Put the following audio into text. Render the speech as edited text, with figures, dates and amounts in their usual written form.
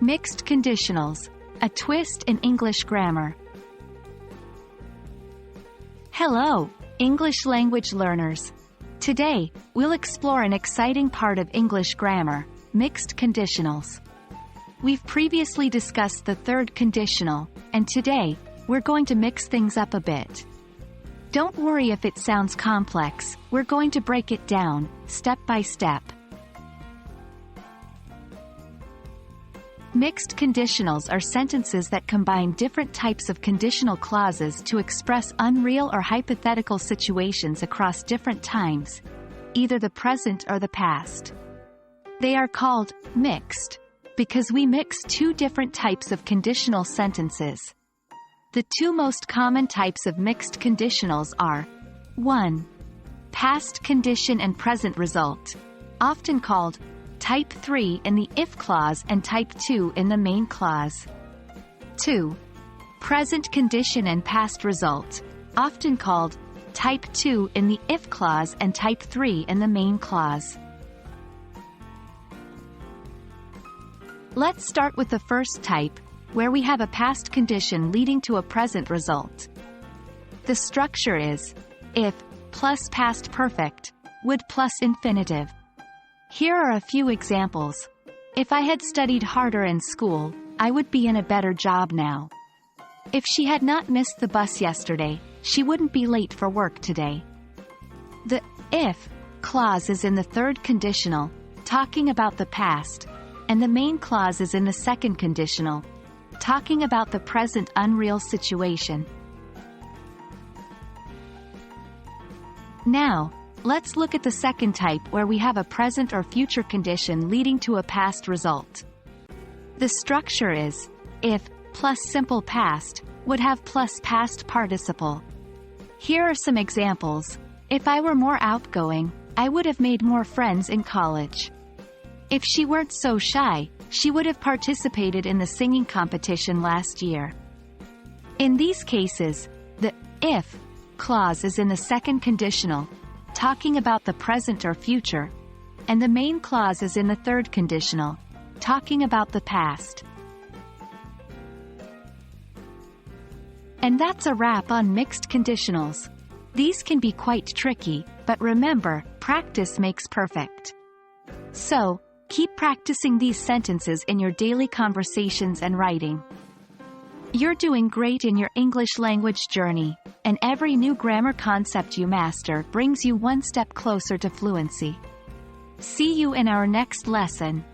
Mixed conditionals, a twist in English grammar. Hello, English language learners. Today, we'll explore an exciting part of English grammar, mixed conditionals. We've previously discussed the third conditional, and today, we're going to mix things up a bit. Don't worry if it sounds complex, we're going to break it down, step by step. Mixed conditionals are sentences that combine different types of conditional clauses to express unreal or hypothetical situations across different times, either the present or the past. They are called mixed because we mix two different types of conditional sentences. The two most common types of mixed conditionals are 1. Past condition and present result, often called Type 3 in the if clause and Type 2 in the main clause. 2. Present condition and past result, often called Type 2 in the if clause and Type 3 in the main clause. Let's start with the first type, where we have a past condition leading to a present result. The structure is if plus past perfect, would plus infinitive. Here are a few examples. If I had studied harder in school, I would be in a better job now. If she had not missed the bus yesterday, she wouldn't be late for work today. The if clause is in the third conditional, talking about the past, and the main clause is in the second conditional, talking about the present unreal situation. Now, let's look at the second type where we have a present or future condition leading to a past result. The structure is if plus simple past would have plus past participle. Here are some examples. If I were more outgoing, I would have made more friends in college. If she weren't so shy, she would have participated in the singing competition last year. In these cases, the if clause is in the second conditional, talking about the present or future, and the main clause is in the third conditional, talking about the past. And that's a wrap on mixed conditionals. These can be quite tricky, but remember, practice makes perfect. So, keep practicing these sentences in your daily conversations and writing. You're doing great in your English language journey, and every new grammar concept you master brings you one step closer to fluency. See you in our next lesson.